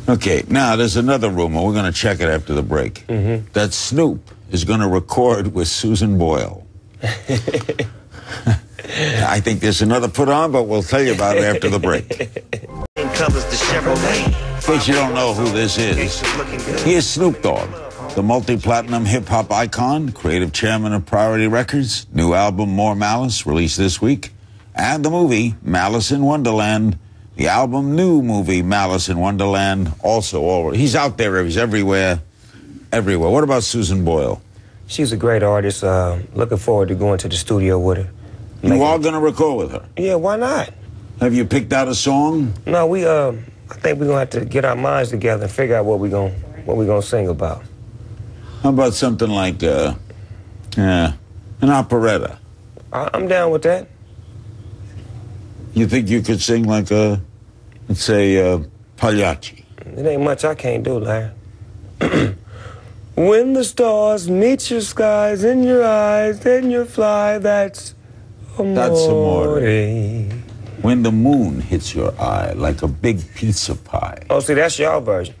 Okay, now there's another rumor. We're going to check it after the break. That Snoop is going to record with Susan Boyle. I think there's another put on, but we'll tell you about it after the break. In case you don't know who this is, he is Snoop Dogg, the multi-platinum hip-hop icon, creative chairman of Priority Records, new album More Malice, released this week, and the movie Malice in Wonderland. The album, new movie, Malice in Wonderland, also all. He's out there, he's everywhere, everywhere. What about Susan Boyle? She's a great artist. Looking forward to going to the studio with her. You are going to record with her? Yeah, why not? Have you picked out a song? No, I think we're going to have to get our minds together and figure out what we're gonna sing about. How about something like, an operetta? I'm down with that. You think you could sing like a, let's say, Pagliacci? It ain't much I can't do, Larry. When the stars meet your skies in your eyes, then you fly, that's amore. That's amore. When the moon hits your eye like a big pizza pie. Oh, see, that's your version.